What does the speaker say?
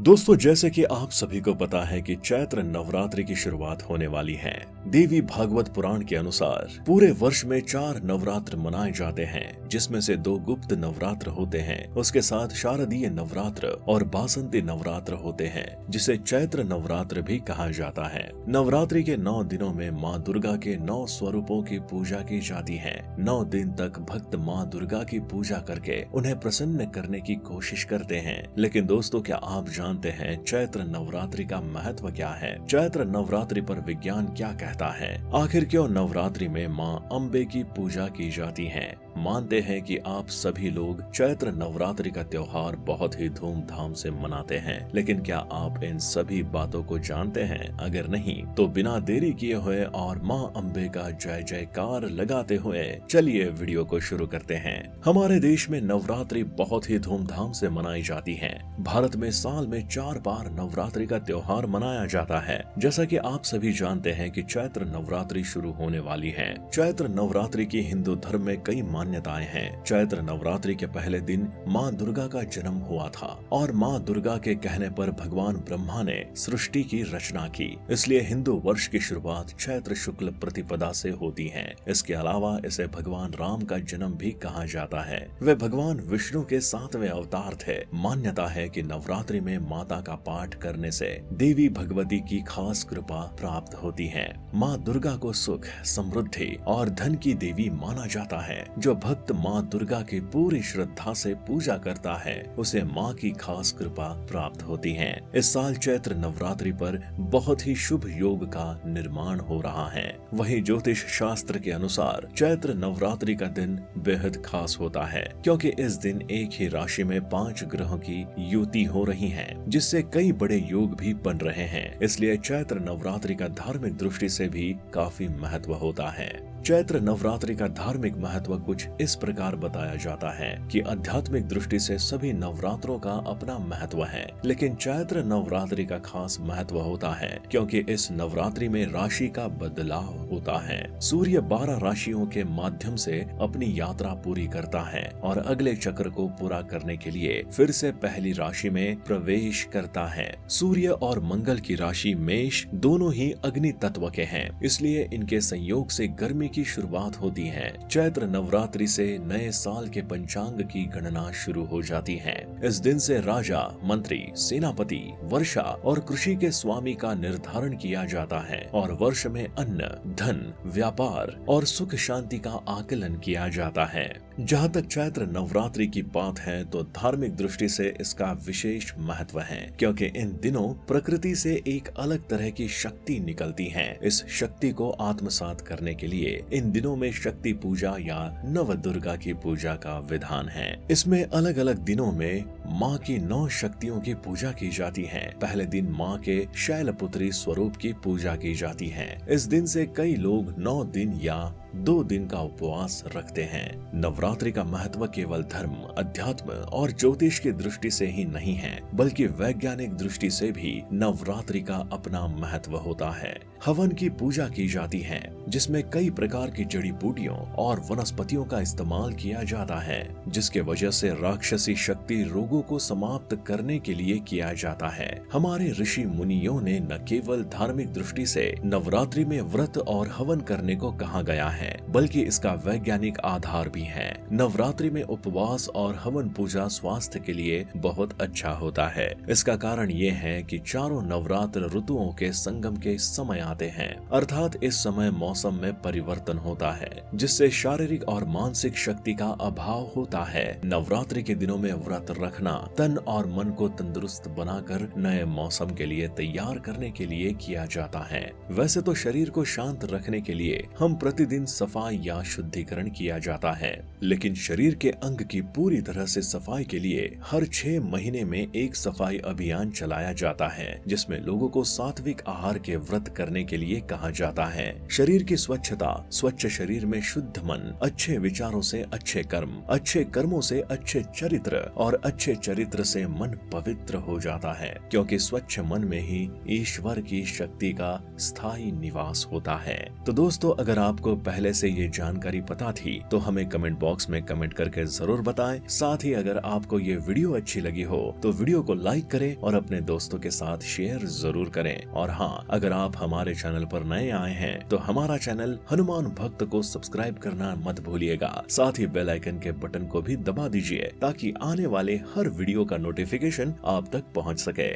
दोस्तों, जैसे कि आप सभी को पता है कि चैत्र नवरात्रि की शुरुआत होने वाली है। देवी भागवत पुराण के अनुसार पूरे वर्ष में 4 नवरात्र मनाए जाते हैं, जिसमें से 2 गुप्त नवरात्र होते हैं। उसके साथ शारदीय नवरात्र और बासंती नवरात्र होते हैं, जिसे चैत्र नवरात्र भी कहा जाता है। नवरात्रि के 9 दिनों में माँ दुर्गा के 9 स्वरूपों की पूजा की जाती है। 9 दिन तक भक्त माँ दुर्गा की पूजा करके उन्हें प्रसन्न करने की कोशिश करते हैं। लेकिन दोस्तों, क्या आप जानते हैं चैत्र नवरात्रि का महत्व क्या है? चैत्र नवरात्रि पर विज्ञान क्या कहता है? आखिर क्यों नवरात्रि में माँ अम्बे की पूजा की जाती है? मानते हैं कि आप सभी लोग चैत्र नवरात्रि का त्योहार बहुत ही धूमधाम से मनाते हैं, लेकिन क्या आप इन सभी बातों को जानते हैं? अगर नहीं तो बिना देरी किए हुए और माँ अम्बे का जय जयकार लगाते हुए चलिए वीडियो को शुरू करते हैं। हमारे देश में नवरात्रि बहुत ही धूमधाम से मनाई जाती है। भारत में साल में 4 बार नवरात्रि का त्योहार मनाया जाता है। जैसा कि आप सभी जानते हैं कि चैत्र नवरात्रि शुरू होने वाली है। चैत्र नवरात्रि की हिंदू धर्म में कई मान्यताएं हैं। चैत्र नवरात्रि के पहले दिन माँ दुर्गा का जन्म हुआ था और माँ दुर्गा के कहने पर भगवान ब्रह्मा ने सृष्टि की रचना की। इसलिए हिंदू वर्ष की शुरुआत चैत्र शुक्ल प्रतिपदा से होती है। इसके अलावा इसे भगवान राम का जन्म भी कहा जाता है। वे भगवान विष्णु के 7वें अवतार थे। मान्यता है कि नवरात्रि में माता का पाठ करने से देवी भगवती की खास कृपा प्राप्त होती है। माँ दुर्गा को सुख, समृद्धि और धन की देवी माना जाता है। जो भक्त माँ दुर्गा की पूरी श्रद्धा से पूजा करता है, उसे माँ की खास कृपा प्राप्त होती है। इस साल चैत्र नवरात्रि पर बहुत ही शुभ योग का निर्माण हो रहा है। वहीं ज्योतिष शास्त्र के अनुसार चैत्र नवरात्रि का दिन बेहद खास होता है, क्योंकि इस दिन एक ही राशि में 5 ग्रहों की युति हो रही है, जिससे कई बड़े योग भी बन रहे हैं। इसलिए चैत्र नवरात्रि का धार्मिक दृष्टि से भी काफी महत्व होता है। चैत्र नवरात्रि का धार्मिक महत्व कुछ इस प्रकार बताया जाता है कि आध्यात्मिक दृष्टि से सभी नवरात्रों का अपना महत्व है, लेकिन चैत्र नवरात्रि का खास महत्व होता है क्योंकि इस नवरात्रि में राशि का बदलाव होता है। सूर्य 12 राशियों के माध्यम से अपनी यात्रा पूरी करता है और अगले चक्र को पूरा करने के लिए फिर से पहली राशि में प्रवेश करता है। सूर्य और मंगल की राशि मेष दोनों ही अग्नि तत्व के हैं, इसलिए इनके संयोग से गर्मी की शुरुआत होती है। चैत्र नवरात्रि से नए साल के पंचांग की गणना शुरू हो जाती है। इस दिन से राजा, मंत्री, सेनापति, वर्षा और कृषि के स्वामी का निर्धारण किया जाता है और वर्ष में अन्न, धन, व्यापार और सुख शांति का आकलन किया जाता है। जहाँ तक चैत्र नवरात्रि की बात है तो धार्मिक दृष्टि से इसका विशेष महत्व है, क्योंकि इन दिनों प्रकृति से एक अलग तरह की शक्ति निकलती है। इस शक्ति को आत्मसात करने के लिए इन दिनों में शक्ति पूजा या नव दुर्गा की पूजा का विधान है। इसमें अलग अलग दिनों में माँ की 9 शक्तियों की पूजा की जाती है। पहले दिन माँ के शैलपुत्री स्वरूप की पूजा की जाती है। इस दिन से कई लोग 9 दिन या 2 दिन का उपवास रखते हैं। नवरात्रि का महत्व केवल धर्म, अध्यात्म और ज्योतिष की दृष्टि से ही नहीं है, बल्कि वैज्ञानिक दृष्टि से भी नवरात्रि का अपना महत्व होता है। हवन की पूजा की जाती है, जिसमें कई प्रकार की जड़ी बूटियों और वनस्पतियों का इस्तेमाल किया जाता है, जिसके वजह से राक्षसी शक्ति रोगों को समाप्त करने के लिए किया जाता है। हमारे ऋषि मुनियों ने न केवल धार्मिक दृष्टि से नवरात्रि में व्रत और हवन करने को कहा गया है, बल्कि इसका वैज्ञानिक आधार भी है। नवरात्रि में उपवास और हवन पूजा स्वास्थ्य के लिए बहुत अच्छा होता है। इसका कारण ये है कि चारों नवरात्र ऋतुओं के संगम के समय आते हैं, अर्थात इस समय मौसम में परिवर्तन होता है, जिससे शारीरिक और मानसिक शक्ति का अभाव होता है। नवरात्रि के दिनों में व्रत रखना तन और मन को तंदुरुस्त बनाकर नए मौसम के लिए तैयार करने के लिए किया जाता है। वैसे तो शरीर को शांत रखने के लिए हम प्रतिदिन सफाई या शुद्धिकरण किया जाता है, लेकिन शरीर के अंग की पूरी तरह से सफाई के लिए हर 6 महीने में एक सफाई अभियान चलाया जाता है, जिसमें लोगों को सात्विक आहार के व्रत करने के लिए कहा जाता है। शरीर की स्वच्छता, स्वच्छ शरीर में शुद्ध मन, अच्छे विचारों से अच्छे कर्म, अच्छे कर्मों से अच्छे चरित्र और अच्छे चरित्र से मन पवित्र हो जाता है, क्योंकि स्वच्छ मन में ही ईश्वर की शक्ति का स्थायी निवास होता है। तो दोस्तों, अगर आपको पहले पहले से ये जानकारी पता थी तो हमें कमेंट बॉक्स में कमेंट करके जरूर बताएं। साथ ही अगर आपको ये वीडियो अच्छी लगी हो तो वीडियो को लाइक करें और अपने दोस्तों के साथ शेयर जरूर करें। और हाँ, अगर आप हमारे चैनल पर नए आए हैं तो हमारा चैनल हनुमान भक्त को सब्सक्राइब करना मत भूलिएगा। साथ ही बेल आइकन के बटन को भी दबा दीजिए ताकि आने वाले हर वीडियो का नोटिफिकेशन आप तक पहुंच सके।